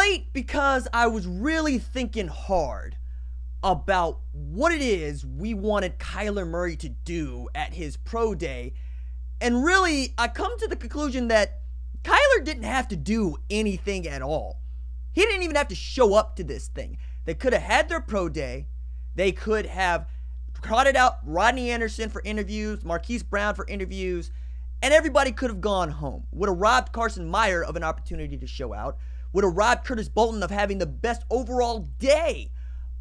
late because I was really thinking hard about what it is we wanted Kyler Murray to do at his pro day. And really, I come to the conclusion that Kyler didn't have to do anything at all. He didn't even have to show up to this thing. They could have had their pro day. They could have trotted out Rodney Anderson for interviews, Marquise Brown for interviews, and everybody could have gone home. Would have robbed Carson Meyer of an opportunity to show out. Would have robbed Curtis Bolton of having the best overall day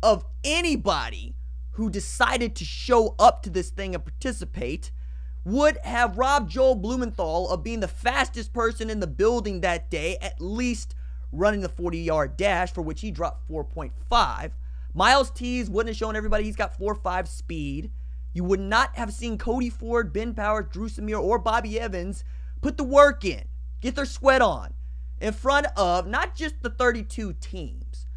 of anybody who decided to show up to this thing and participate. Would have robbed Joel Blumenthal of being the fastest person in the building that day, at least running the 40-yard dash, for which he dropped 4.5. Miles Tees wouldn't have shown everybody he's got 4.5 speed. You would not have seen Cody Ford, Ben Powers, Drew Samir, or Bobby Evans put the work in, get their sweat on, in front of not just the 32 teams,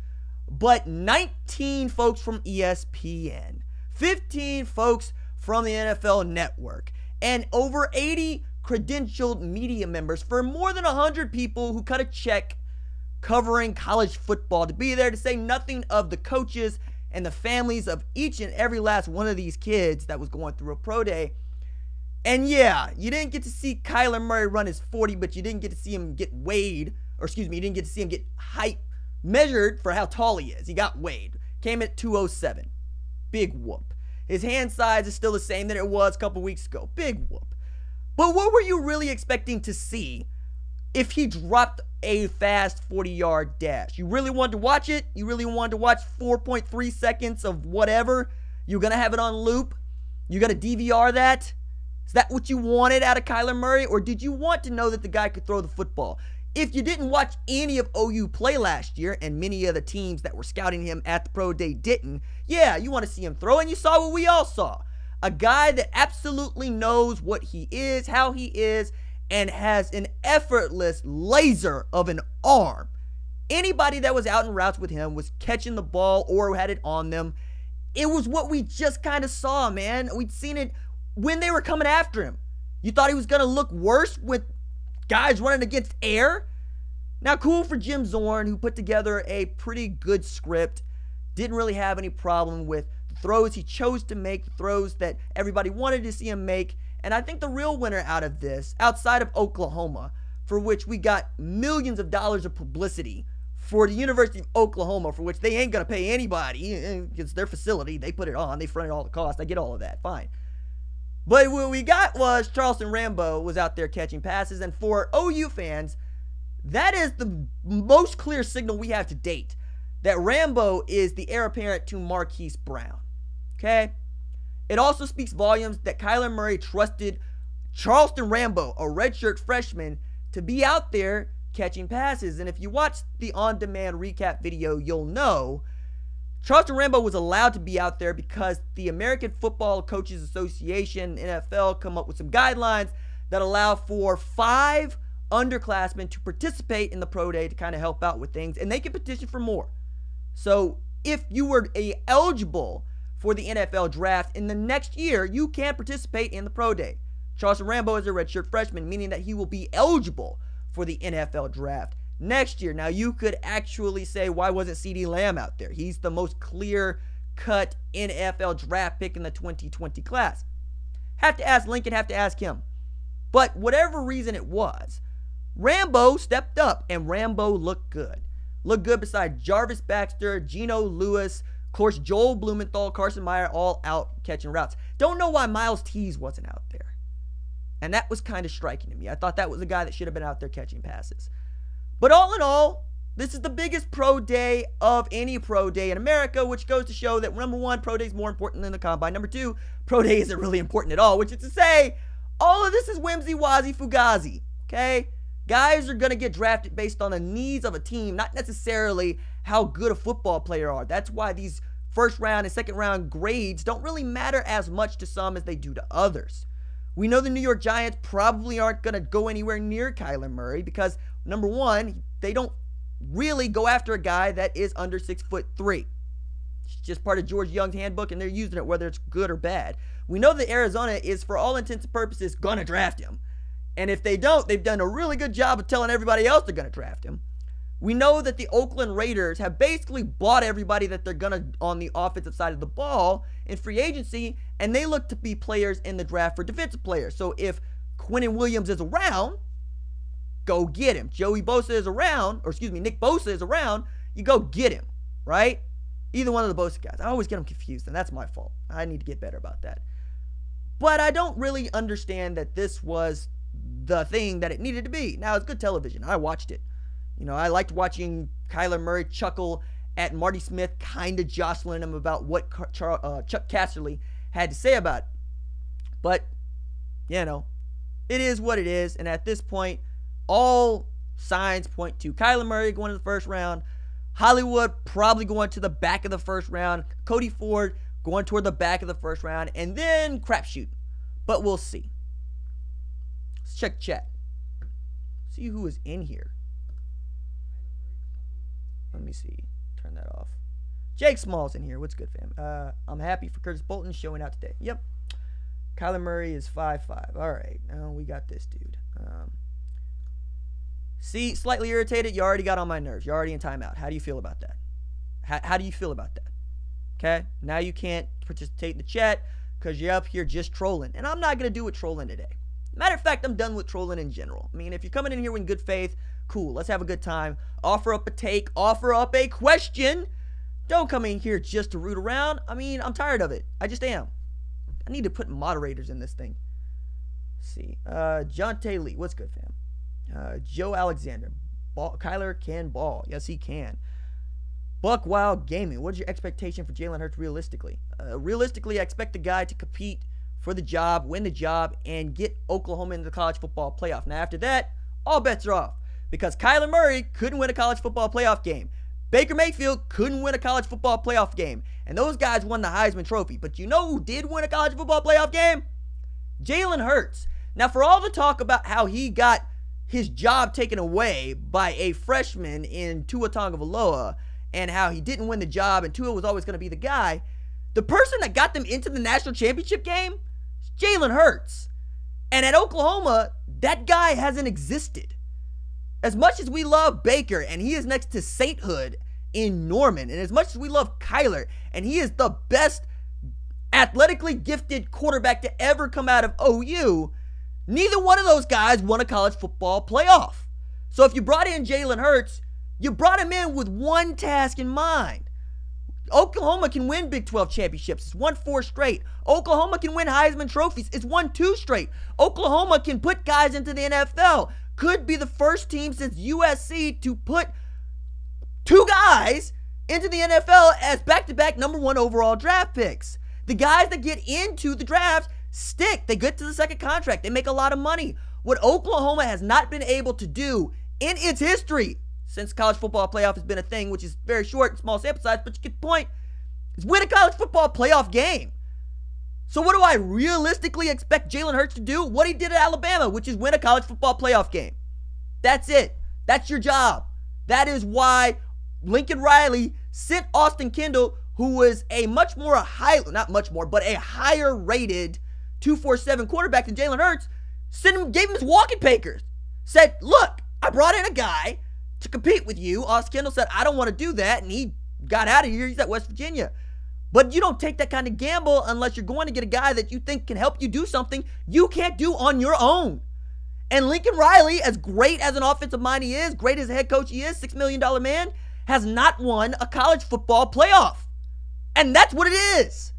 but 19 folks from ESPN, 15 folks from the NFL Network, and over 80 credentialed media members for more than 100 people who cut a check covering college football to be there, to say nothing of the coaches and the families of each and every last one of these kids that was going through a pro day. And yeah, you didn't get to see Kyler Murray run his 40, but you didn't get to see him get weighed, or excuse me, you didn't get to see him get height measured for how tall he is. He got weighed. Came at 207. Big whoop. His hand size is still the same that it was a couple weeks ago. Big whoop. But what were you really expecting to see if he dropped a fast 40-yard dash? You really wanted to watch it? You really wanted to watch 4.3 seconds of whatever? You're going to have it on loop? You're going to DVR that? Is that what you wanted out of Kyler Murray? Or did you want to know that the guy could throw the football? If you didn't watch any of OU play last year, and many of the teams that were scouting him at the pro day didn't, yeah, you want to see him throw, and you saw what we all saw. A guy that absolutely knows what he is, how he is, and has an effortless laser of an arm. Anybody that was out in routes with him was catching the ball or had it on them. It was what we just kind of saw, man. We'd seen it when they were coming after him. You thought he was going to look worse with guys running against air? Now, cool for Jim Zorn, who put together a pretty good script. Didn't really have any problem with the throws he chose to make, the throws that everybody wanted to see him make. And I think the real winner out of this, outside of Oklahoma, for which we got millions of dollars of publicity for the University of Oklahoma, for which they ain't going to pay anybody. It's their facility. They put it on. They fronted all the cost. I get all of that. Fine. But what we got was Charleston Rambo was out there catching passes. And for OU fans, that is the most clear signal we have to date, that Rambo is the heir apparent to Marquise Brown. Okay? It also speaks volumes that Kyler Murray trusted Charleston Rambo, a redshirt freshman, to be out there catching passes. And if you watch the on-demand recap video, you'll know Charleston Rambo was allowed to be out there because the American Football Coaches Association, NFL, come up with some guidelines that allow for 5 underclassmen to participate in the pro day to kind of help out with things, and they can petition for more. So if you were eligible for the NFL draft in the next year, you can participate in the pro day. Charleston Rambo is a redshirt freshman, meaning that he will be eligible for the NFL draft next year. Now, you could actually say, why wasn't CeeDee Lamb out there? He's the most clear-cut NFL draft pick in the 2020 class. Have to ask Lincoln, have to ask him. But whatever reason it was, Rambo stepped up, and Rambo looked good. Looked good beside Jarvis Baxter, Geno Lewis, of course, Joel Blumenthal, Carson Meyer, all out catching routes. Don't know why Miles Tees wasn't out there. And that was kind of striking to me. I thought that was a guy that should have been out there catching passes. But all in all, this is the biggest pro day of any pro day in America, which goes to show that, number one, pro day is more important than the combine. Number two, pro day isn't really important at all, which is to say, all of this is whimsy, wazi, fugazi, okay? Guys are going to get drafted based on the needs of a team, not necessarily how good a football player are. That's why these first round and second round grades don't really matter as much to some as they do to others. We know the New York Giants probably aren't going to go anywhere near Kyler Murray because, number one, they don't really go after a guy that is under 6'3". It's just part of George Young's handbook, and they're using it whether it's good or bad. We know that Arizona is, for all intents and purposes, going to draft him. And if they don't, they've done a really good job of telling everybody else they're going to draft him. We know that the Oakland Raiders have basically bought everybody that they're going to on the offensive side of the ball in free agency, and they look to be players in the draft for defensive players. So if Quinnen Williams is around, go get him. Joey Bosa is around, or excuse me, Nick Bosa is around, you go get him, right? Either one of the Bosa guys. I always get them confused, and that's my fault. I need to get better about that. But I don't really understand that this was the thing that it needed to be. Now, it's good television. I watched it. You know, I liked watching Kyler Murray chuckle at Marty Smith, kind of jostling him about what Chuck Casserly had to say about it. But, you know, it is what it is. And at this point, all signs point to Kyler Murray going to the first round, Hollywood probably going to the back of the first round, Cody Ford going toward the back of the first round, and then crapshoot. But we'll see. Let's check chat. See who is in here. Let me see. Turn that off. Jake Small's in here. What's good, fam? I'm happy for Curtis Bolton showing out today. Yep. Kyler Murray is 5'5". All right. Now we got this dude. See, slightly irritated. You already got on my nerves. You're already in timeout. How do you feel about that? How do you feel about that? Okay? Now you can't participate in the chat because you're up here just trolling. And I'm not going to do with trolling today. Matter of fact, I'm done with trolling in general. I mean, if you're coming in here in good faith, cool. Let's have a good time. Offer up a take. Offer up a question. Don't come in here just to root around. I mean, I'm tired of it. I just am. I need to put moderators in this thing. Let's see. John Taylor. What's good, fam? Joe Alexander. Kyler can ball. Yes, he can. Buck Wild Gaming. What is your expectation for Jalen Hurts realistically? Realistically, I expect the guy to compete for the job, win the job, and get Oklahoma into the college football playoff. Now, after that, all bets are off. Because Kyler Murray couldn't win a college football playoff game. Baker Mayfield couldn't win a college football playoff game. And those guys won the Heisman Trophy. But you know who did win a college football playoff game? Jalen Hurts. Now, for all the talk about how he got his job taken away by a freshman in Tua Tagovailoa and how he didn't win the job and Tua was always going to be the guy, the person that got them into the national championship game is Jalen Hurts. And at Oklahoma, that guy hasn't existed. As much as we love Baker, and he is next to sainthood in Norman, and as much as we love Kyler, and he is the best athletically gifted quarterback to ever come out of OU, neither one of those guys won a college football playoff. So if you brought in Jalen Hurts, you brought him in with one task in mind. Oklahoma can win Big 12 championships. It's won 4 straight. Oklahoma can win Heisman trophies. It's won 2 straight. Oklahoma can put guys into the NFL. Could be the first team since USC to put 2 guys into the NFL as back-to-back #1 overall draft picks. The guys that get into the drafts stick. They get to the second contract. They make a lot of money. What Oklahoma has not been able to do in its history since college football playoff has been a thing, which is very short and small sample size, but you get the point, is win a college football playoff game. So what do I realistically expect Jalen Hurts to do? What he did at Alabama, which is win a college football playoff game. That's it. That's your job. That is why Lincoln Riley sent Austin Kendall, who was a higher rated 247 quarterback than Jalen Hurts, gave him his walking papers. Said, look, I brought in a guy to compete with you. Austin Kendall said, I don't want to do that, and he got out of here. He's at West Virginia. But you don't take that kind of gamble unless you're going to get a guy that you think can help you do something you can't do on your own. And Lincoln Riley, as great as an offensive mind he is, great as a head coach he is, $6 million man, has not won a college football playoff. And that's what it is.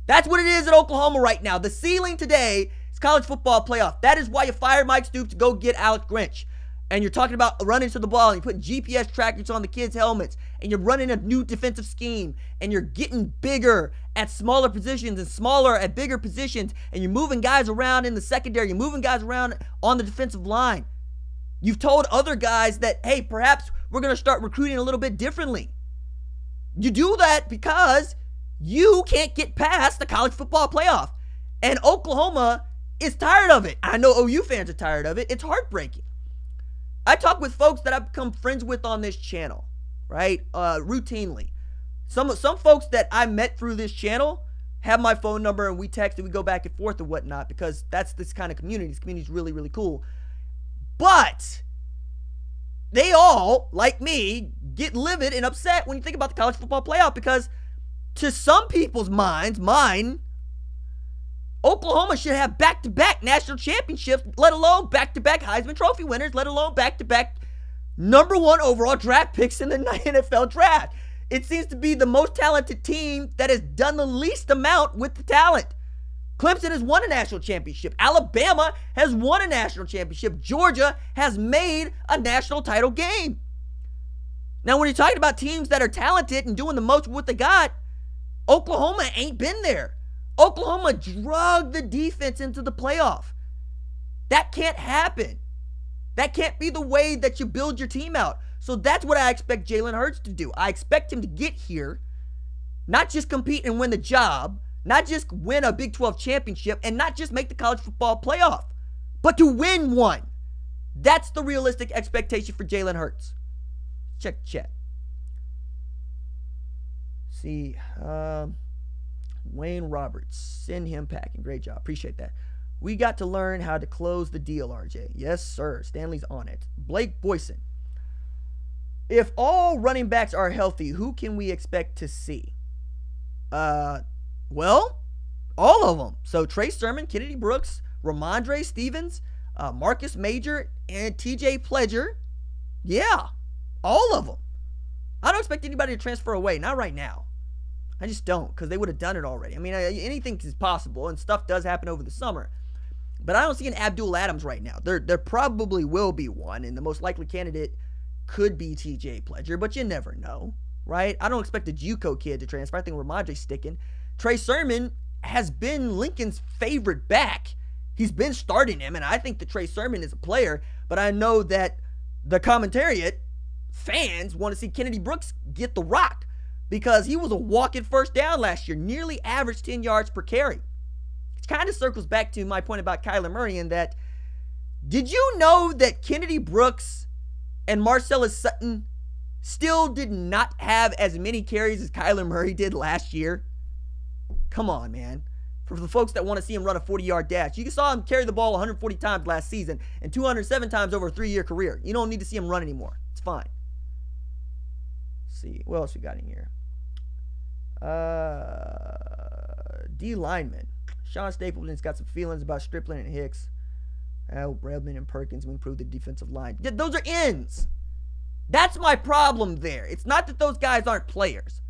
That's what it is at Oklahoma right now. The ceiling today is college football playoff. That is why you fired Mike Stoops to go get Alex Grinch. And you're talking about running to the ball, and you're putting GPS trackers on the kids' helmets, and you're running a new defensive scheme, and you're getting bigger at smaller positions and smaller at bigger positions, and you're moving guys around in the secondary, you're moving guys around on the defensive line. You've told other guys that, hey, perhaps we're going to start recruiting a little bit differently. You do that because you can't get past the college football playoff. And Oklahoma is tired of it. I know OU fans are tired of it. It's heartbreaking. I talk with folks that I've become friends with on this channel, right? Routinely. Some folks that I met through this channel have my phone number, and we text and we go back and forth and whatnot, because that's this kind of community. This community is really, really cool. But they all, like me, get livid and upset when you think about the college football playoff because to some people's minds, mine, Oklahoma should have back-to-back national championships, let alone back-to-back Heisman Trophy winners, let alone back-to-back #1 overall draft picks in the NFL draft. It seems to be the most talented team that has done the least amount with the talent. Clemson has won a national championship. Alabama has won a national championship. Georgia has made a national title game. Now, when you're talking about teams that are talented and doing the most with what they got, Oklahoma ain't been there. Oklahoma drugged the defense into the playoff. That can't happen. That can't be the way that you build your team out. So that's what I expect Jalen Hurts to do. I expect him to get here, not just compete and win the job, not just win a Big 12 championship, and not just make the college football playoff, but to win one. That's the realistic expectation for Jalen Hurts. Check the chat. See, Wayne Roberts, send him packing. Great job. Appreciate that. We got to learn how to close the deal, RJ. Yes, sir. Stanley's on it. Blake Boyson. If all running backs are healthy, who can we expect to see? Well, all of them. So Trey Sermon, Kennedy Brooks, Ramondre Stevens, Marcus Major, and TJ Pledger. Yeah, all of them. I don't expect anybody to transfer away. Not right now. I just don't, because they would have done it already. I mean, anything is possible, and stuff does happen over the summer. But I don't see an Abdul Adams right now. There probably will be one, and the most likely candidate could be TJ Pledger, but you never know, right? I don't expect the JUCO kid to transfer. I think Ramondre's sticking. Trey Sermon has been Lincoln's favorite back. He's been starting him, and I think that Trey Sermon is a player, but I know that the commentariat fans want to see Kennedy Brooks get the rock because he was a walking first down last year, nearly averaged 10 yards per carry. It kind of circles back to my point about Kyler Murray in that, did you know that Kennedy Brooks and Marcellus Sutton still did not have as many carries as Kyler Murray did last year? Come on, man. For the folks that want to see him run a 40-yard dash, you saw him carry the ball 140 times last season and 207 times over a 3-year career. You don't need to see him run anymore. It's fine. Let's see. What else we got in here? D lineman. Sean Stapleton's got some feelings about Stripling and Hicks. Redmond and Perkins will improve the defensive line. Those are ends. That's my problem there. It's not that those guys aren't players.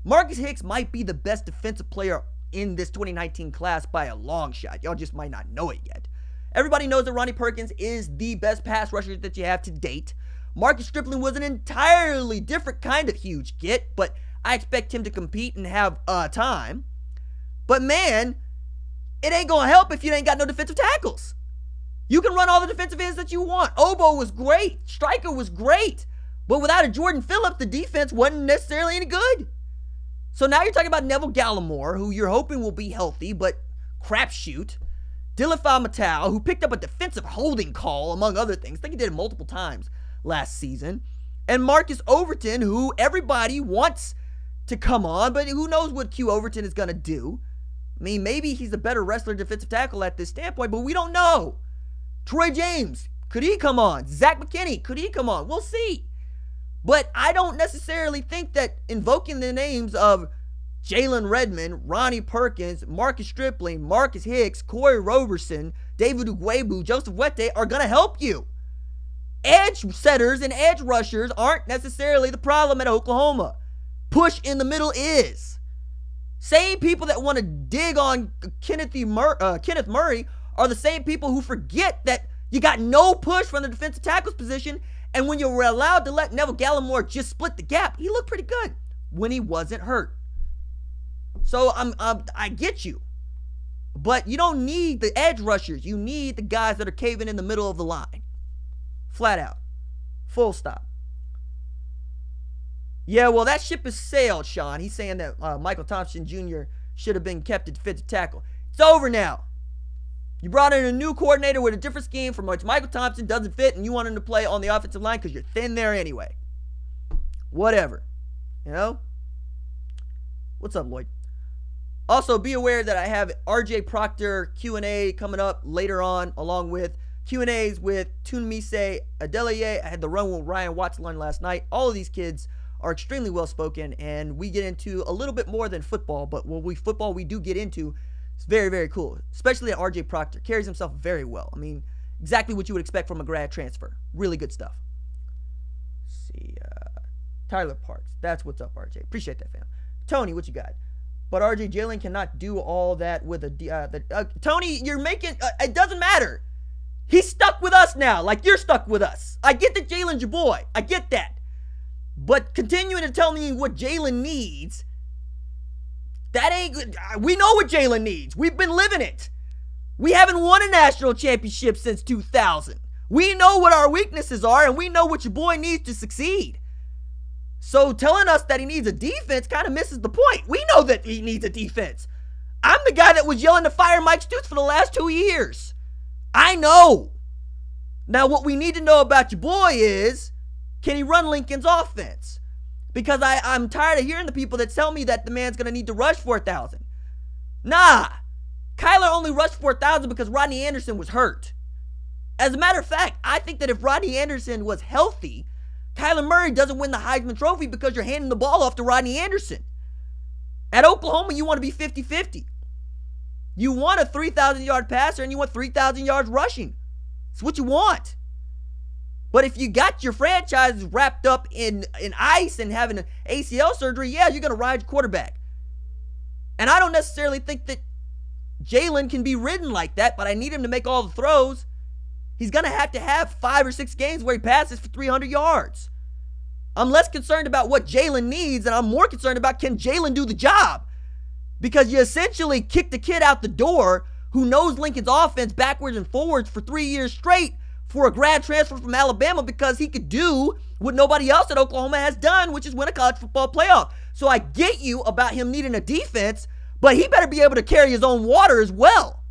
Marcus Hicks might be the best defensive player in this 2019 class by a long shot. Y'all just might not know it yet. Everybody knows that Ronnie Perkins is the best pass rusher that you have to date. Marcus Stripling was an entirely different kind of huge get, but I expect him to compete and have time. But man, it ain't going to help if you ain't got no defensive tackles. You can run all the defensive ends that you want. Obo was great. Stryker was great. But without a Jordan Phillips, the defense wasn't necessarily any good. So now you're talking about Neville Gallimore, who you're hoping will be healthy, but crapshoot. Dilifal Matau, who picked up a defensive holding call, among other things. I think he did it multiple times last season. And Marcus Overton, who everybody wants to come on, but who knows what Q Overton is going to do. I mean, maybe he's a better wrestler defensive tackle at this standpoint, but we don't know. Troy James, could he come on? Zach McKinney, could he come on? We'll see. But I don't necessarily think that invoking the names of Jalen Redmond, Ronnie Perkins, Marcus Stripling, Marcus Hicks, Corey Roberson, David Ugwebu, Joseph Wette are going to help you. Edge setters and edge rushers aren't necessarily the problem at Oklahoma. Push in the middle is. Same people that want to dig on Kenneth Murray are the same people who forget that you got no push from the defensive tackles position, and when you were allowed to let Neville Gallimore just split the gap, he looked pretty good when he wasn't hurt. So I get you, but you don't need the edge rushers. You need the guys that are caving in the middle of the line. Flat out. Full stop. Yeah, well, that ship has sailed, Sean. He's saying that Michael Thompson Jr. should have been kept at defensive tackle. It's over now. You brought in a new coordinator with a different scheme from which Michael Thompson doesn't fit, and you want him to play on the offensive line because you're thin there anyway. Whatever. You know? What's up, Lloyd? Also, be aware that I have RJ Proctor Q&A coming up later on, along with Q&As with Tunmise Adeleye. I had the run with Ryan Watson last night. All of these kids are extremely well-spoken, and we get into a little bit more than football, but what we do get into, it's very, very cool, especially at RJ Proctor. Carries himself very well. I mean, exactly what you would expect from a grad transfer. Really good stuff. Let's see, Tyler Parks. That's what's up, RJ. Appreciate that, fam. Tony, what you got? But RJ, Jalen cannot do all that with a Tony, you're making, it doesn't matter. He's stuck with us now, like you're stuck with us. I get that Jalen's your boy. I get that. But continuing to tell me what Jalen needs, that ain't good. We know what Jalen needs. We've been living it. We haven't won a national championship since 2000. We know what our weaknesses are, and we know what your boy needs to succeed. So telling us that he needs a defense kind of misses the point. We know that he needs a defense. I'm the guy that was yelling to fire Mike Stoops for the last 2 years. I know. Now, what we need to know about your boy is, can he run Lincoln's offense? Because I'm tired of hearing the people that tell me that the man's going to need to rush 4,000. Nah. Kyler only rushed 4,000 because Rodney Anderson was hurt. As a matter of fact, I think that if Rodney Anderson was healthy, Kyler Murray doesn't win the Heisman Trophy because you're handing the ball off to Rodney Anderson. At Oklahoma, you want to be 50-50. You want a 3,000-yard passer and you want 3,000 yards rushing. It's what you want. But if you got your franchise wrapped up in ice and having an ACL surgery, yeah, you're going to ride your quarterback. And I don't necessarily think that Jalen can be ridden like that, but I need him to make all the throws. He's going to have 5 or 6 games where he passes for 300 yards. I'm less concerned about what Jalen needs, and I'm more concerned about, can Jalen do the job? Because you essentially kicked the kid out the door who knows Lincoln's offense backwards and forwards for 3 years straight for a grad transfer from Alabama because he could do what nobody else at Oklahoma has done, which is win a college football playoff. So I get you about him needing a defense, but he better be able to carry his own water as well.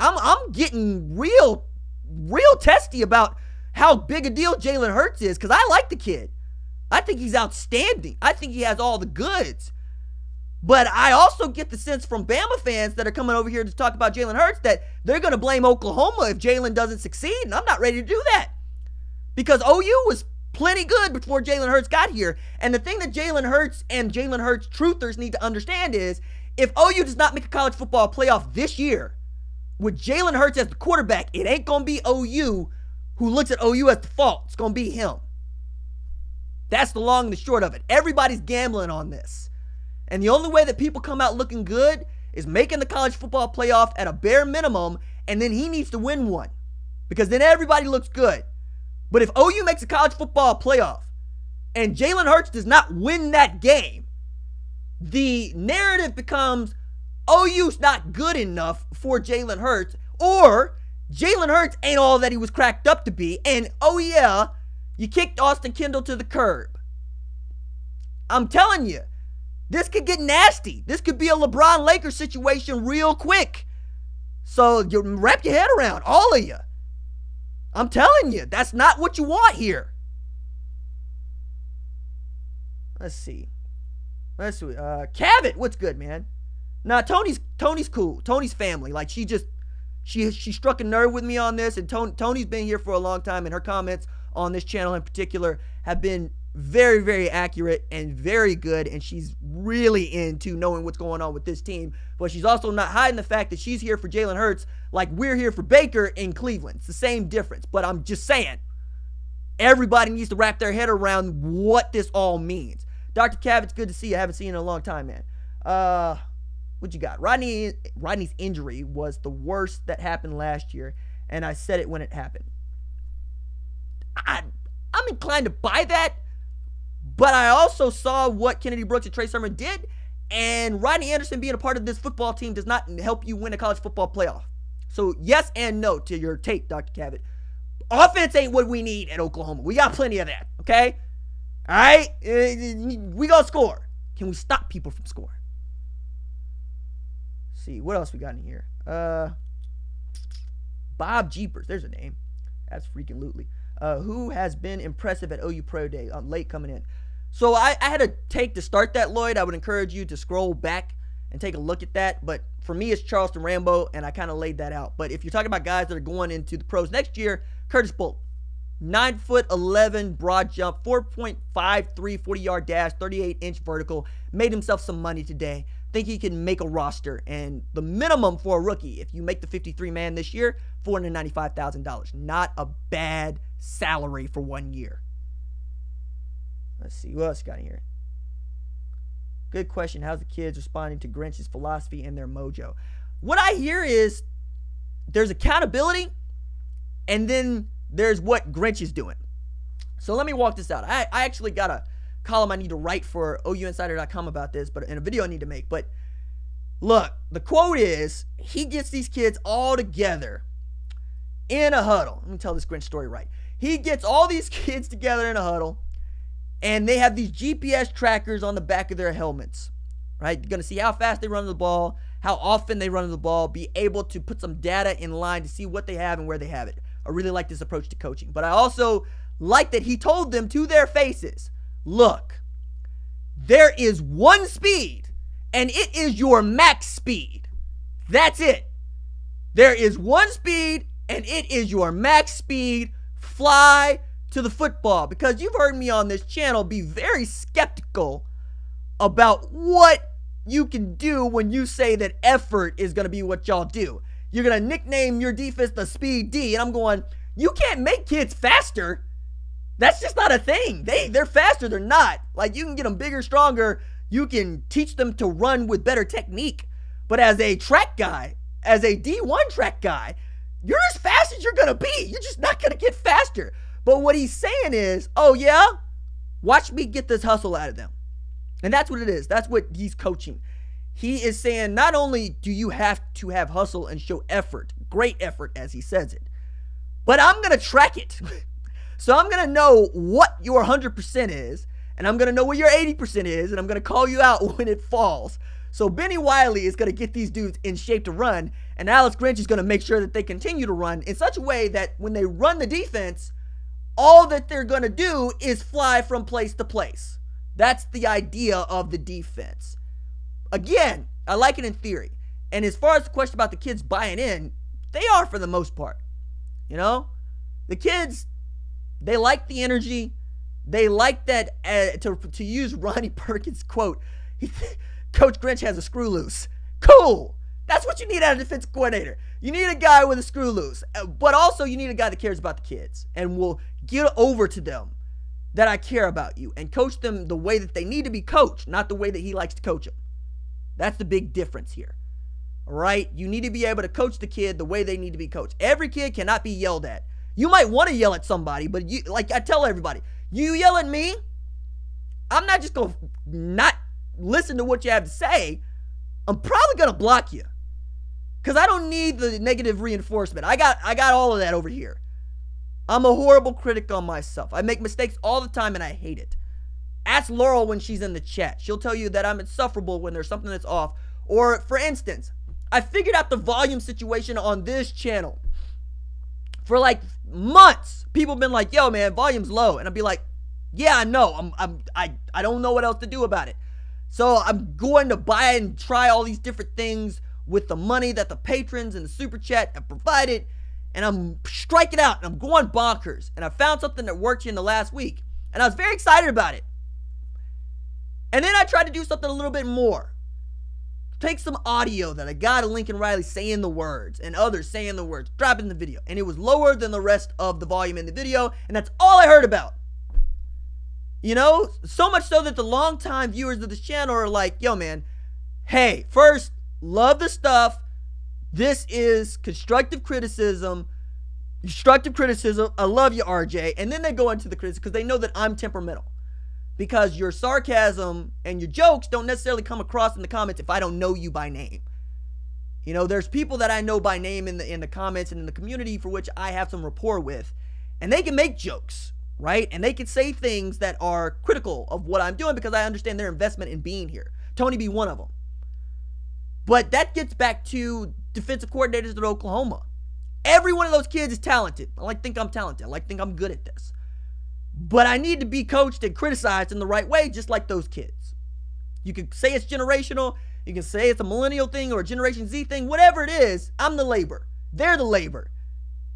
I'm getting real testy about how big a deal Jalen Hurts is because I like the kid. I think he's outstanding. I think he has all the goods. But I also get the sense from Bama fans that are coming over here to talk about Jalen Hurts that they're going to blame Oklahoma if Jalen doesn't succeed, and I'm not ready to do that. Because OU was plenty good before Jalen Hurts got here, and the thing that Jalen Hurts and Jalen Hurts truthers need to understand is if OU does not make a college football playoff this year, with Jalen Hurts as the quarterback, it ain't going to be OU who looks at OU as the fault. It's going to be him. That's the long and the short of it. Everybody's gambling on this. And the only way that people come out looking good is making the college football playoff at a bare minimum, and then he needs to win one. Because then everybody looks good. But if OU makes a college football playoff and Jalen Hurts does not win that game, the narrative becomes OU's not good enough for Jalen Hurts, or Jalen Hurts ain't all that he was cracked up to be, and oh yeah, you kicked Austin Kendall to the curb. I'm telling you, this could get nasty. This could be a LeBron Lakers situation real quick. So you wrap your head around, all of you. I'm telling you, that's not what you want here. Let's see. Cavett, what's good, man? Nah, Tony's cool. Tony's family. Like, she struck a nerve with me on this, and Tony's been here for a long time, and her comments on this channel in particular have been very, very accurate and very good, and she's really into knowing what's going on with this team. But she's also not hiding the fact that she's here for Jalen Hurts like we're here for Baker in Cleveland. It's the same difference. But I'm just saying, everybody needs to wrap their head around what this all means. Dr. Cav, it's good to see you. I haven't seen you in a long time, man. What you got? Rodney's injury was the worst that happened last year, and I said it when it happened. I'm inclined to buy that, but I also saw what Kennedy Brooks and Trey Sermon did, and Rodney Anderson being a part of this football team does not help you win a college football playoff. So yes and no to your take, Dr. Cavett. Offense ain't what we need at Oklahoma. We got plenty of that, okay? All right? We gonna score. Can we stop people from scoring? Let's see, what else we got in here? Bob Jeepers, there's a name. That's freaking lootly. Who has been impressive at OU Pro Day? I'm late coming in. So I had a take to start that, Lloyd. I would encourage you to scroll back and take a look at that. But for me, it's Charleston Rambo, and I kind of laid that out. But if you're talking about guys that are going into the pros next year, Curtis Bolton. 9'11" broad jump, 4.53 40-yard dash, 38-inch vertical. Made himself some money today. Think he can make a roster. And the minimum for a rookie, if you make the 53-man this year, $495,000. Not a bad salary for 1 year. Let's see. What else got in here? Good question. How's the kids responding to Grinch's philosophy and their mojo? What I hear is there's accountability, and then there's what Grinch is doing. So let me walk this out. I actually got a column I need to write for OUinsider.com about this, but in a video I need to make. But look, the quote is, he gets these kids all together in a huddle. Let me tell this Grinch story right. He gets all these kids together in a huddle, and they have these GPS trackers on the back of their helmets, right? You're going to see how fast they run the ball, how often they run the ball, be able to put some data in line to see what they have and where they have it. I really like this approach to coaching. But I also like that he told them to their faces, look, there is one speed, and it is your max speed. That's it. There is one speed, and it is your max speed. Fly to the football. Because you've heard me on this channel be very skeptical about what you can do when you say that effort is going to be what y'all do. You're going to nickname your defense the Speed D. And I'm going, you can't make kids faster. That's just not a thing. They're faster. They're not. Like, you can get them bigger, stronger. You can teach them to run with better technique. But as a track guy, as a D1 track guy, you're as fast as you're going to be. You're just not going to get faster. But what he's saying is, oh, yeah, watch me get this hustle out of them. And that's what it is. That's what he's coaching. He is saying, not only do you have to have hustle and show effort, great effort as he says it, but I'm going to track it. So I'm going to know what your 100% is, and I'm going to know what your 80% is, and I'm going to call you out when it falls. So Bennie Wiley is going to get these dudes in shape to run, and Alex Grinch is going to make sure that they continue to run in such a way that when they run the defense, all that they're going to do is fly from place to place. That's the idea of the defense. Again, I like it in theory. And as far as the question about the kids buying in, they are for the most part. You know? The kids, they like the energy. They like that, to use Ronnie Perkins' quote, Coach Grinch has a screw loose. Cool. That's what you need out of a defensive coordinator. You need a guy with a screw loose. But also you need a guy that cares about the kids and will get over to them that I care about you and coach them the way that they need to be coached, not the way that he likes to coach them. That's the big difference here. All right? You need to be able to coach the kid the way they need to be coached. Every kid cannot be yelled at. You might want to yell at somebody, but you, like I tell everybody, you yell at me, I'm not just going to not listen to what you have to say. I'm probably going to block you because I don't need the negative reinforcement. I got all of that over here. I'm a horrible critic on myself. I make mistakes all the time and I hate it. Ask Laurel when she's in the chat. She'll tell you that I'm insufferable when there's something that's off. Or, for instance, I figured out the volume situation on this channel. For like months, people have been like, yo, man, volume's low. And I'll be like, yeah, I know. I don't know what else to do about it. So I'm going to buy and try all these different things with the money that the patrons and the super chat have provided. And I'm striking out and I'm going bonkers. And I found something that worked in the last week. And I was very excited about it. And then I tried to do something a little bit more. Take some audio that I got of Lincoln Riley saying the words and others saying the words, drop it in the video. And it was lower than the rest of the volume in the video. And that's all I heard about. You know, so much so that the longtime viewers of this channel are like, yo, man, hey, first, love the stuff. This is constructive criticism. I love you, RJ. And then they go into the criticism because they know that I'm temperamental. Because your sarcasm and your jokes don't necessarily come across in the comments if I don't know you by name. You know, there's people that I know by name in the comments and in the community for which I have some rapport with. And they can make jokes, right? And they can say things that are critical of what I'm doing because I understand their investment in being here. Tony be one of them. But that gets back to defensive coordinators at Oklahoma. Every one of those kids is talented. I think I'm talented. I think I'm good at this. But I need to be coached and criticized in the right way, just like those kids. You could say it's generational. You can say it's a millennial thing or a Generation Z thing. Whatever it is, I'm the labor. They're the labor.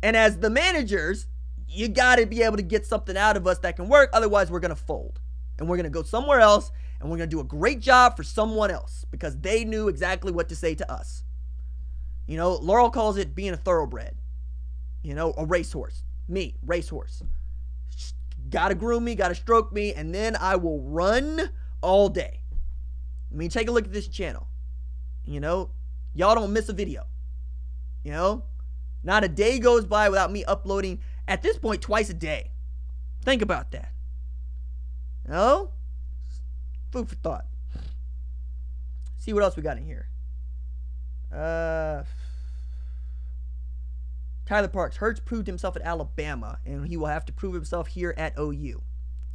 And as the managers, you got to be able to get something out of us that can work. Otherwise, we're going to fold. And we're going to go somewhere else. And we're going to do a great job for someone else because they knew exactly what to say to us. You know, Laurel calls it being a thoroughbred. You know, a racehorse. Me, racehorse. Gotta groom me, gotta stroke me, and then I will run all day. I mean, take a look at this channel. You know, y'all don't miss a video. You know, not a day goes by without me uploading, at this point, twice a day. Think about that. You know? Food for thought. See what else we got in here. Tyler Parks. Hurts proved himself at Alabama, and he will have to prove himself here at OU.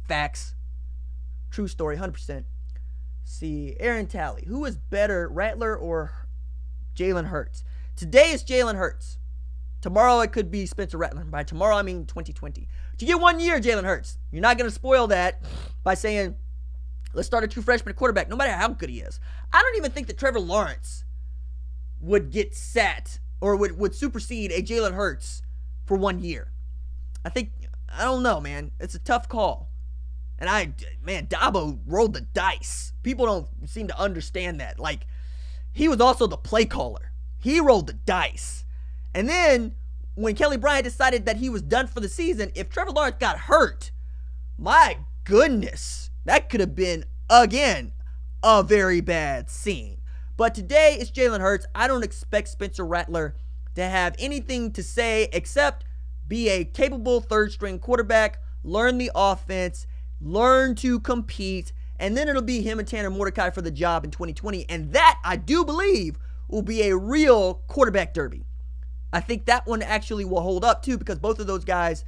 Facts. True story, 100%. See, Aaron Talley. Who is better, Rattler or Jalen Hurts? Today is Jalen Hurts. Tomorrow it could be Spencer Rattler. By tomorrow, I mean 2020. To get 1 year, Jalen Hurts. You're not going to spoil that by saying, let's start a true freshman quarterback, no matter how good he is. I don't even think that Trevor Lawrence would get sat or would supersede a Jalen Hurts for 1 year. I don't know, man. It's a tough call. And man, Dabo rolled the dice. People don't seem to understand that. Like, he was also the play caller. He rolled the dice. And then, when Kelly Bryant decided that he was done for the season, if Trevor Lawrence got hurt, my goodness, that could have been, again, a very bad scene. But today, it's Jalen Hurts. I don't expect Spencer Rattler to have anything to say except be a capable third-string quarterback, learn the offense, learn to compete, and then it'll be him and Tanner Mordecai for the job in 2020. And that, I do believe, will be a real quarterback derby. I think that one actually will hold up, too, because both of those guys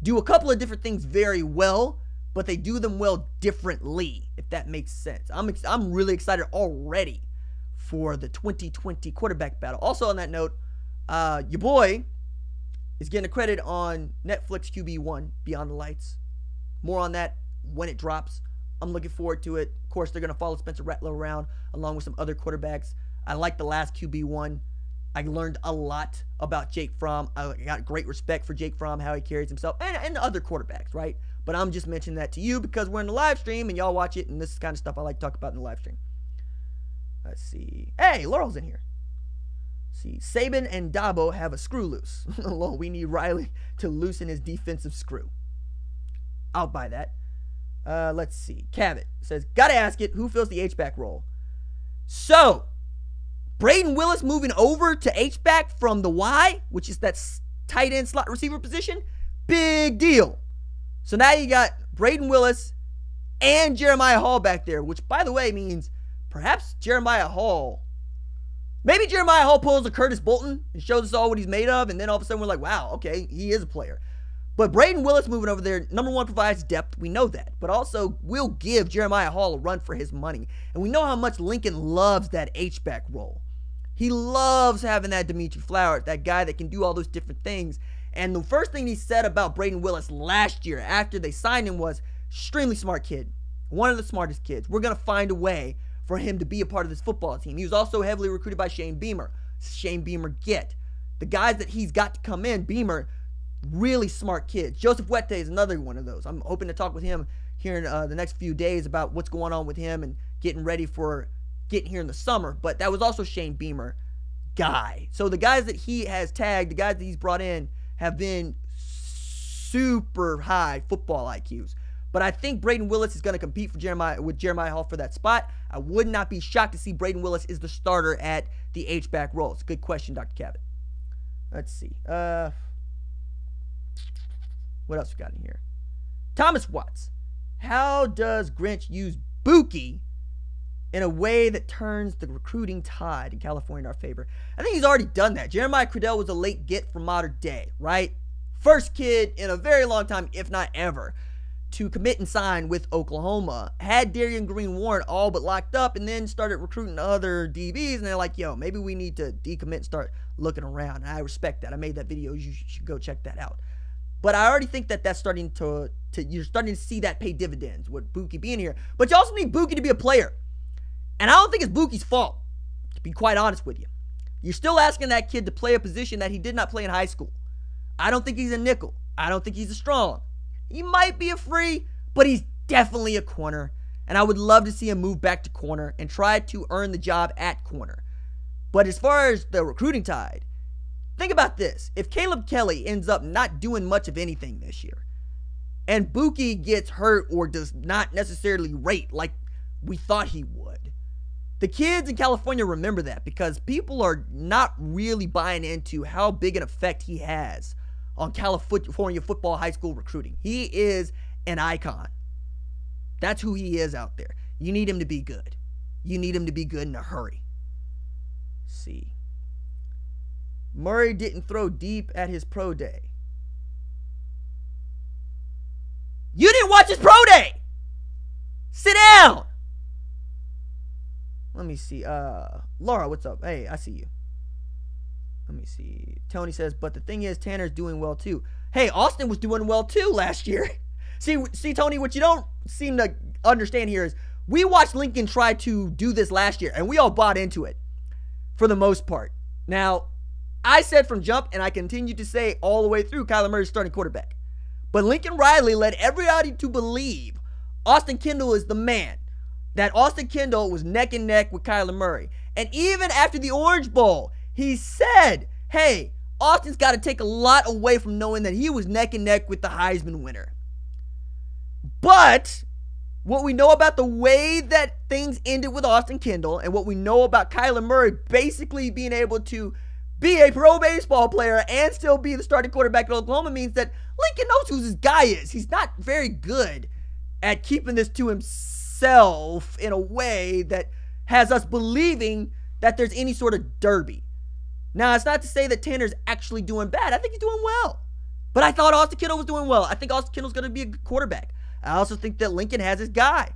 do a couple of different things very well, but they do them well differently, if that makes sense. I'm really excited already for the 2020 quarterback battle. Also on that note, your boy is getting a credit on Netflix QB1, Beyond the Lights. More on that when it drops. I'm looking forward to it. Of course, they're going to follow Spencer Rattler around along with some other quarterbacks. I like the last QB1. I learned a lot about Jake Fromm. I got great respect for Jake Fromm, how he carries himself, and other quarterbacks, right? But I'm just mentioning that to you because we're in the live stream and y'all watch it, and this is kind of stuff I like to talk about in the live stream. Let's see. Hey, Laurel's in here. See, Saban and Dabo have a screw loose. Lol, we need Riley to loosen his defensive screw. I'll buy that. Let's see. Cabot says, gotta ask it, who fills the H-back role? So, Braden Willis moving over to H-back from the Y, which is that tight end slot receiver position. Big deal. So now you got Braden Willis and Jeremiah Hall back there, which, by the way, means perhaps Jeremiah Hall, maybe Jeremiah Hall pulls a Curtis Bolton and shows us all what he's made of, and then all of a sudden we're like, wow, okay, he is a player. But Braden Willis moving over there, number one, provides depth. We know that. But also will give Jeremiah Hall a run for his money. And we know how much Lincoln loves that H-back role. He loves having that Demetri Flowers, that guy that can do all those different things. And the first thing he said about Braden Willis last year after they signed him was, extremely smart kid. One of the smartest kids. We're going to find a way for him to be a part of this football team. He was also heavily recruited by Shane Beamer. Shane Beamer the guys that he's got to come in, Beamer, really smart kids. Joseph Wette is another one of those. I'm hoping to talk with him here in the next few days about what's going on with him and getting ready for getting here in the summer. But that was also Shane Beamer guy. So the guys that he has tagged, the guys that he's brought in have been super high football IQs. But I think Braden Willis is going to compete for Jeremiah Hall for that spot. I would not be shocked to see Braden Willis is the starter at the H-back role. It's a good question, Dr. Cabot. Let's see. What else we got in here? Thomas Watts. How does Grinch use Buki in a way that turns the recruiting tide in California in our favor? I think he's already done that. Jeremiah Cradell was a late get from modern day, right? First kid in a very long time, if not ever, to commit and sign with Oklahoma. Had Darian Green Warren all but locked up and then started recruiting other DBs. And they're like, yo, maybe we need to decommit and start looking around. And I respect that. I made that video. You should go check that out. But I already think that that's starting to you're starting to see that pay dividends with Buki being here. But you also need Buki to be a player. And I don't think it's Buki's fault. to be quite honest with you. You're still asking that kid to play a position that he did not play in high school. I don't think he's a nickel. I don't think he's a strong. He might be a free, but he's definitely a corner. And I would love to see him move back to corner and try to earn the job at corner. But as far as the recruiting tide, think about this. If Caleb Kelly ends up not doing much of anything this year, and Buki gets hurt or does not necessarily rate like we thought he would, the kids in California remember that because people are not really buying into how big an effect he has on California football high school recruiting. He is an icon. That's who he is out there. You need him to be good. You need him to be good in a hurry. Let's see. Murray didn't throw deep at his pro day. You didn't watch his pro day! Sit down! Let me see. Laura, what's up? Hey, I see you. Let me see. Tony says, but the thing is, Tanner's doing well too. Hey, Austin was doing well too last year. See, Tony, what you don't seem to understand here is we watched Lincoln try to do this last year, and we all bought into it for the most part. Now, I said from jump, and I continue to say all the way through, Kyler Murray's starting quarterback. But Lincoln Riley led everybody to believe Austin Kendall is the man. That Austin Kendall was neck and neck with Kyler Murray. And even after the Orange Bowl, he said, hey, Austin's got to take a lot away from knowing that he was neck and neck with the Heisman winner. But what we know about the way that things ended with Austin Kendall and what we know about Kyler Murray basically being able to be a pro baseball player and still be the starting quarterback at Oklahoma means that Lincoln knows who this guy is. He's not very good at keeping this to himself in a way that has us believing that there's any sort of derby. Now, it's not to say that Tanner's actually doing bad. I think he's doing well. But I thought Austin Kendall was doing well. I think Austin Kendall's going to be a good quarterback. I also think that Lincoln has his guy.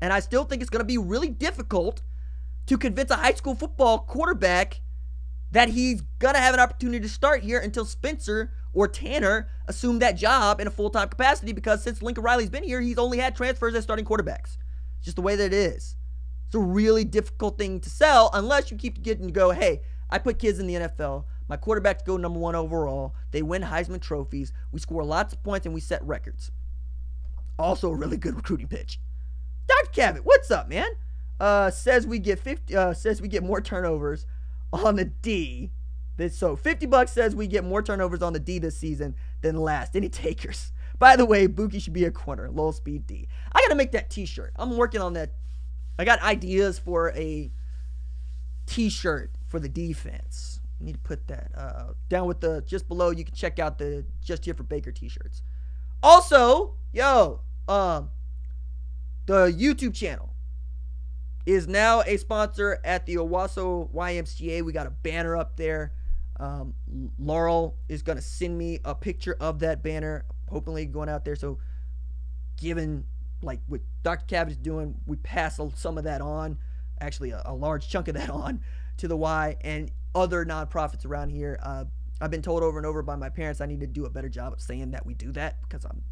And I still think it's going to be really difficult to convince a high school football quarterback that he's going to have an opportunity to start here until Spencer or Tanner assume that job in a full-time capacity, because since Lincoln Riley's been here, he's only had transfers as starting quarterbacks. It's just the way that it is. It's a really difficult thing to sell unless you keep getting to go, hey, I put kids in the NFL. My quarterbacks go number 1 overall. They win Heisman trophies. We score lots of points and we set records. Also a really good recruiting pitch. Dr. Cabot, what's up, man? Says we get more turnovers on the D. So $50 says we get more turnovers on the D this season than last. Any takers? By the way, Buki should be a corner. Low speed D. I gotta make that t-shirt. I'm working on that. I got ideas for a t-shirt for the defense. I need to put that down with the just below. You can check out the Just Here for Baker t-shirts. Also, the YouTube channel is now a sponsor at the Owasso YMCA. We got a banner up there. Laurel is going to send me a picture of that banner, hopefully going out there. So given like what Dr. Cabot is doing, we pass some of that on, actually a large chunk of that on to the Y and other nonprofits around here. I've been told over and over by my parents I need to do a better job of saying that we do that because I'm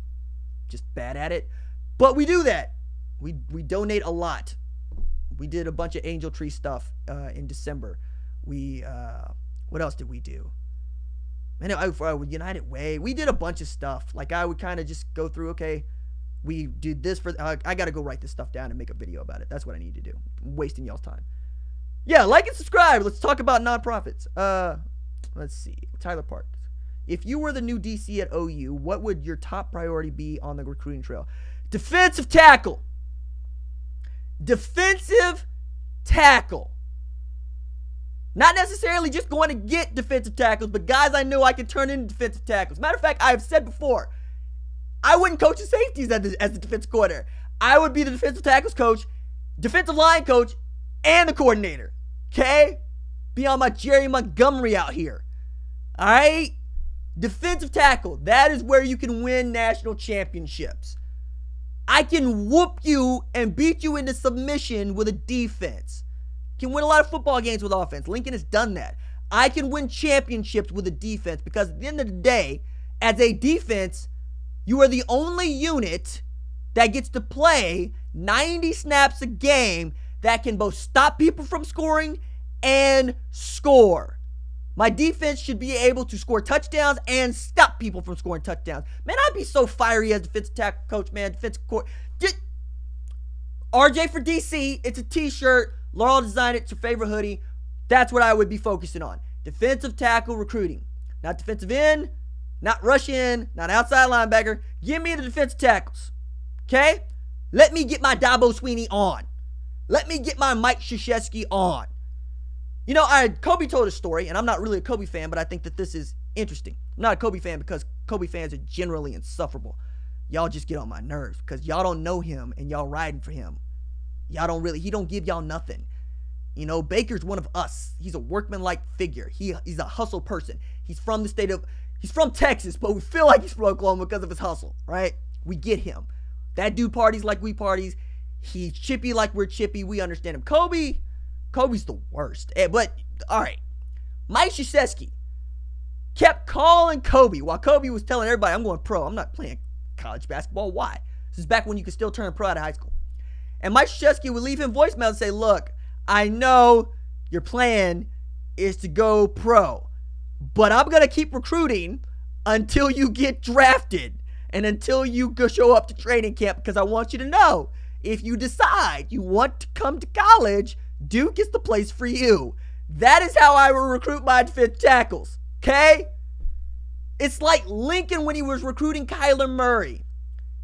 just bad at it. But we do that. We donate a lot. We did a bunch of Angel Tree stuff in December. What else did we do? Man, for United Way, we did a bunch of stuff. Like I would kind of just go through, okay, we did this for, I got to go write this stuff down and make a video about it. That's what I need to do. I'm wasting y'all's time. Yeah, like and subscribe. Let's talk about nonprofits. Let's see. Tyler Parks. If you were the new DC at OU, what would your top priority be on the recruiting trail? Defensive tackle. Defensive tackle. Not necessarily just going to get defensive tackles, but guys I know I can turn into defensive tackles. Matter of fact, I have said before, I wouldn't coach the safeties as the defensive coordinator. I would be the defensive tackles coach, defensive line coach, and the coordinator. Okay? Be on my Jerry Montgomery out here. All right? Defensive tackle. That is where you can win national championships. I can whoop you and beat you into submission with a defense. Can win a lot of football games with offense. Lincoln has done that. I can win championships with a defense because at the end of the day, as a defense, you are the only unit that gets to play 90 snaps a game that can both stop people from scoring and score. My defense should be able to score touchdowns and stop people from scoring touchdowns. Man, I'd be so fiery as defensive tackle coach, man. Defensive court. RJ for DC. It's a t-shirt. Laurel designed it. It's her favorite hoodie. That's what I would be focusing on. Defensive tackle recruiting. Not defensive end, not rush in, not outside linebacker. Give me the defensive tackles. Okay? Let me get my Dabo Sweeney on. Let me get my Mike Krzyzewski on. You know, Kobe told a story, and I'm not really a Kobe fan, but I think that this is interesting. I'm not a Kobe fan because Kobe fans are generally insufferable. Y'all just get on my nerves because y'all don't know him and y'all riding for him. Y'all don't really, he don't give y'all nothing. You know, Baker's one of us. He's a workman-like figure. He's a hustle person. He's from Texas, but we feel like he's from Oklahoma because of his hustle, right? We get him. That dude parties like we parties. He's chippy like we're chippy. We understand him. Kobe's the worst. But, all right. Mike Krzyzewski kept calling Kobe while Kobe was telling everybody, I'm going pro. I'm not playing college basketball. Why? This is back when you could still turn pro out of high school. And Mike Krzyzewski would leave him voicemail and say, look, I know your plan is to go pro, but I'm going to keep recruiting until you get drafted and until you go show up to training camp because I want you to know if you decide you want to come to college, Duke is the place for you. That is how I will recruit my defensive tackles, okay? It's like Lincoln when he was recruiting Kyler Murray.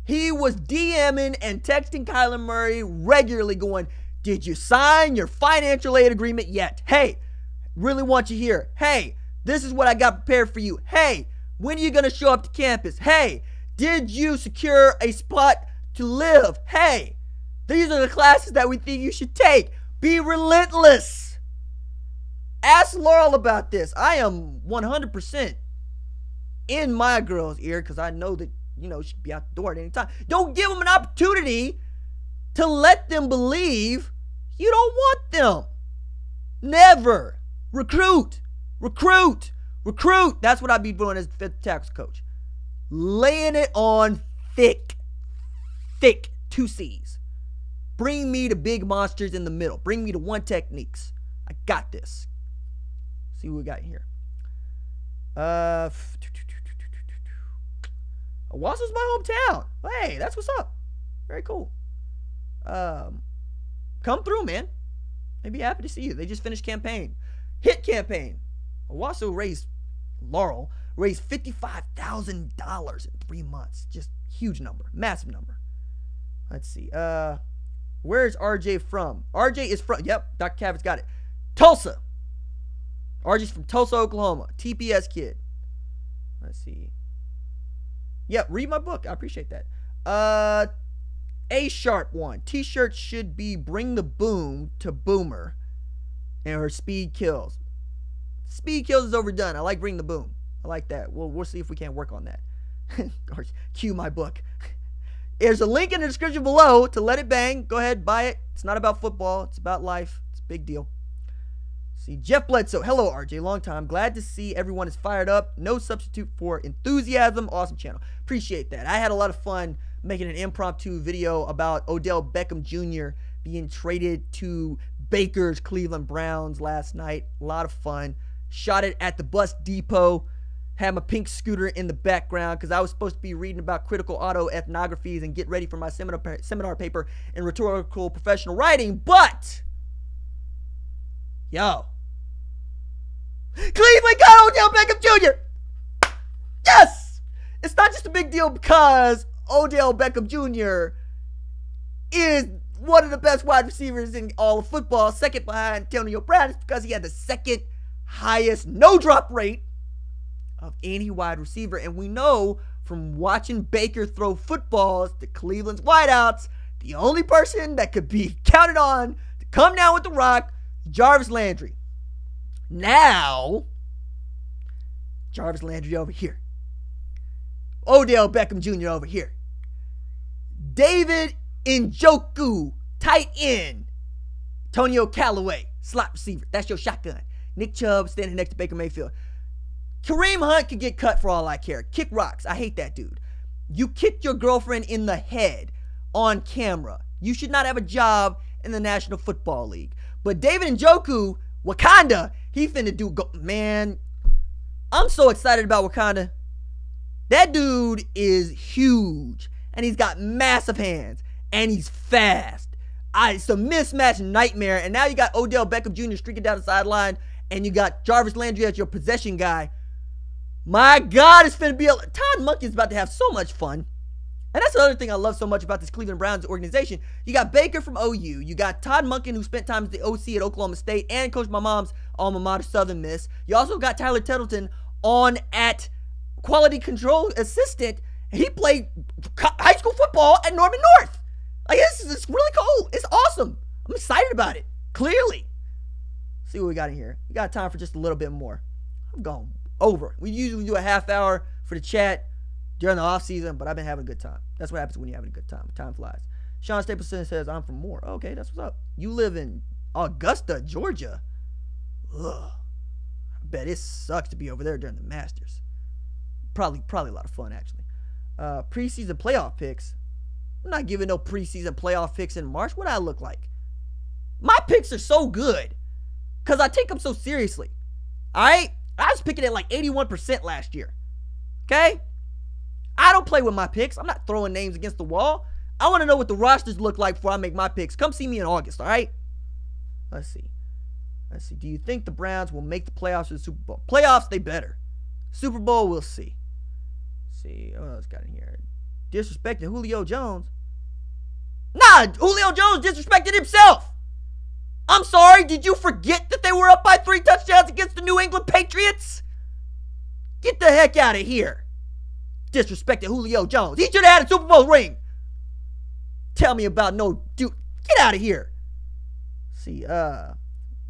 He was DMing and texting Kyler Murray regularly going, did you sign your financial aid agreement yet? Hey, really want you here. Hey, this is what I got prepared for you. Hey, when are you going to show up to campus? Hey, did you secure a spot to live? Hey, these are the classes that we think you should take. Be relentless. Ask Laurel about this. I am 100% in my girl's ear because I know that, you know, she'd be out the door at any time. Don't give them an opportunity to let them believe you don't want them. Never. Recruit. Recruit. Recruit. That's what I'd be doing as defensive tackles coach. Laying it on thick. Thick. 2 C's. Bring me the big monsters in the middle. Bring me the one techniques. I got this. See what we got here. Owasso's my hometown. Hey, that's what's up. Very cool. Come through, man. They'd be happy to see you. They just finished campaign. Hit campaign. Laurel raised $55,000 in 3 months. Just huge number. Massive number. Let's see. Where's RJ from? RJ is from, yep, Dr. Cavitt's got it. Tulsa. RJ's from Tulsa, Oklahoma. TPS kid. Let's see. Yep, read my book. I appreciate that. A sharp one. T-shirt should be bring the boom to Boomer and her speed kills. Speed kills is overdone. I like bring the boom. I like that. We'll see if we can't work on that. Or cue my book. There's a link in the description below to Let It Bang. Go ahead, buy it. It's not about football. It's about life. It's a big deal. See, Jeff Bledsoe. Hello, RJ. Long time. Glad to see everyone is fired up. No substitute for enthusiasm. Awesome channel. Appreciate that. I had a lot of fun making an impromptu video about Odell Beckham Jr. being traded to Baker's Cleveland Browns last night. A lot of fun. Shot it at the bus depot. Had my pink scooter in the background because I was supposed to be reading about critical autoethnographies and get ready for my seminar paper in rhetorical professional writing. But, yo, Cleveland got Odell Beckham Jr. Yes! It's not just a big deal because Odell Beckham Jr. is one of the best wide receivers in all of football, second behind Antonio Brown. It's because he had the second highest no-drop rate of any wide receiver. And we know from watching Baker throw footballs to Cleveland's wideouts, the only person that could be counted on to come down with the rock, Jarvis Landry. Now, Jarvis Landry over here. Odell Beckham Jr. over here. David Njoku, tight end. Antonio Callaway, slot receiver. That's your shotgun. Nick Chubb standing next to Baker Mayfield. Kareem Hunt could get cut for all I care. Kick rocks. I hate that dude. You kicked your girlfriend in the head on camera. You should not have a job in the National Football League. But David Njoku Wakanda, he finna do, man, I'm so excited about Wakanda. That dude is huge, and he's got massive hands, and he's fast. It's a mismatch nightmare, and now you got Odell Beckham Jr. streaking down the sideline, and you got Jarvis Landry as your possession guy. My God, it's finna be Todd Monken's about to have so much fun. And that's another thing I love so much about this Cleveland Browns organization. You got Baker from OU. You got Todd Monken, who spent time as the OC at Oklahoma State and coached my mom's alma mater, Southern Miss. You also got Tyler Tettleton on at quality control assistant. He played high school football at Norman North. Like, it's really cool. It's awesome. I'm excited about it. Clearly. Let's see what we got in here. We got time for just a little bit more. I'm going over. We usually do a half hour for the chat during the off season, but I've been having a good time. That's what happens when you're having a good time. Time flies. Sean Stapleton says, I'm from Moore. Okay, that's what's up. You live in Augusta, Georgia. Ugh. I bet it sucks to be over there during the Masters. Probably a lot of fun, actually. Preseason playoff picks. I'm not giving no preseason playoff picks in March. What do I look like? My picks are so good because I take them so seriously. All right? I was picking at like 81% last year. Okay? I don't play with my picks. I'm not throwing names against the wall. I want to know what the rosters look like before I make my picks. Come see me in August, all right? Let's see. Do you think the Browns will make the playoffs or the Super Bowl? Playoffs, they better. Super Bowl, we'll see. Let's see. What else got in here? Disrespecting Julio Jones. Nah, Julio Jones disrespected himself. I'm sorry. Did you forget that they were up by 3 touchdowns against the New England Patriots? Get the heck out of here. Disrespected Julio Jones. He should have had a Super Bowl ring. Tell me about no dude. Get out of here. See, we'll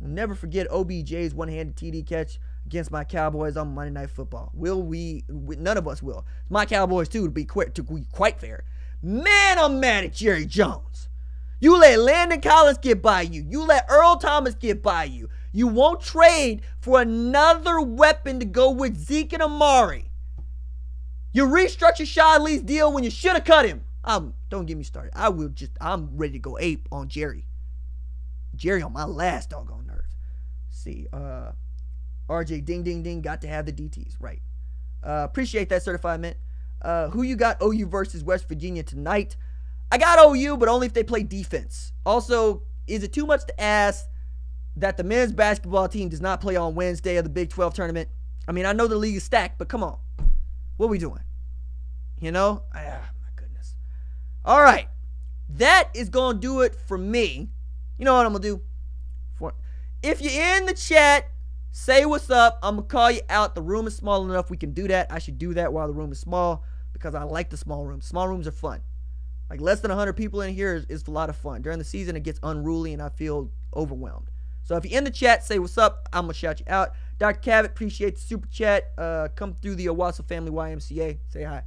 never forget OBJ's one-handed TD catch against my Cowboys on Monday Night Football. Will we? None of us will. My Cowboys, too, to be quite fair. Man, I'm mad at Jerry Jones. You let Landon Collins get by you. You let Earl Thomas get by you. You won't trade for another weapon to go with Zeke and Amari. You restructured Sean Lee's deal when you should have cut him. Don't get me started. I'm ready to go ape on Jerry. Jerry on my last doggone nerve. See, RJ Ding Ding Ding got to have the DTs. Right. Appreciate that, Certified Mint. Who you got OU versus West Virginia tonight? I got OU, but only if they play defense. Also, is it too much to ask that the men's basketball team does not play on Wednesday of the Big 12 tournament? I mean, I know the league is stacked, but come on. What are we doing? You know? My goodness. All right. That is going to do it for me. You know what I'm going to do? If you're in the chat, say what's up. I'm going to call you out. The room is small enough. We can do that. I should do that while the room is small because I like the small rooms. Small rooms are fun. Like less than 100 people in here is a lot of fun. During the season, it gets unruly and I feel overwhelmed. So if you're in the chat, say what's up. I'm going to shout you out. Dr. Cavett, appreciate the super chat. Come through the Owasso Family YMCA. Say hi.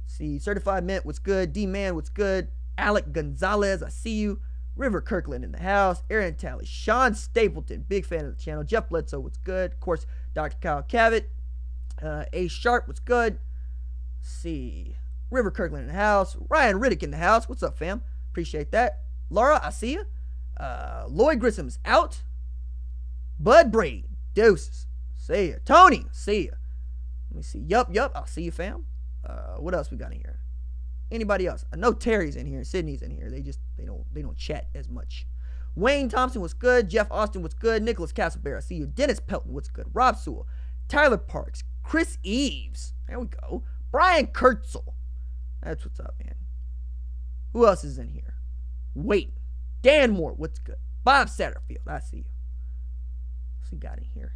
See, Certified Mint, what's good? D-Man, what's good? Alec Gonzalez, I see you. River Kirkland in the house. Aaron Talley. Sean Stapleton, big fan of the channel. Jeff Bledsoe, what's good? Of course, Dr. Kyle Cavett. A Sharp, what's good? Let's see. River Kirkland in the house. Ryan Riddick in the house. What's up, fam? Appreciate that. Laura, I see you. Lloyd Grissom's out. Bud Brady. Deuces. See ya. Tony. See ya. Let me see. Yup. I'll see you, fam. What else we got in here? Anybody else? I know Terry's in here. Sydney's in here. They don't chat as much. Wayne Thompson was good. Jeff Austin was good. Nicholas Castlebear, I see you. Dennis Pelton, what's good? Rob Sewell. Tyler Parks. Chris Eves. There we go. Brian Kurtzel. That's what's up, man. Who else is in here? Wait. Dan Moore, what's good? Bob Satterfield, I see you. What's he got in here?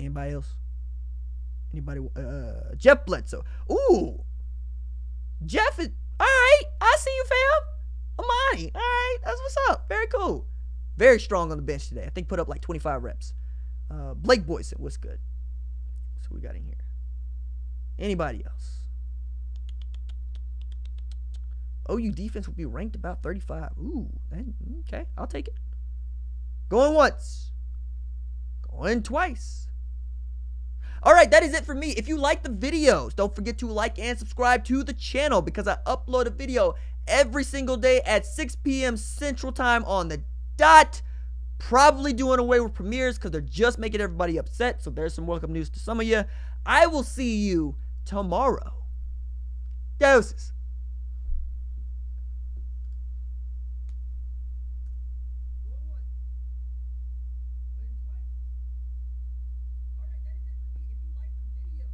Anybody else? Anybody? Jeff Bledsoe. Ooh. Jeff is, all right. I see you, fam. Amani. All right. That's what's up. Very cool. Very strong on the bench today. I think put up like 25 reps. Blake Boyson, what's good? So we got in here. Anybody else? OU defense will be ranked about 35. Ooh, okay. I'll take it. Going once. Going twice. All right, that is it for me. If you like the videos, don't forget to like and subscribe to the channel because I upload a video every single day at 6 p.m. Central Time on the dot. probably doing away with premieres because they're just making everybody upset. So there's some welcome news to some of you. I will see you tomorrow. Doses. Alright, that is it for me. If you like the video,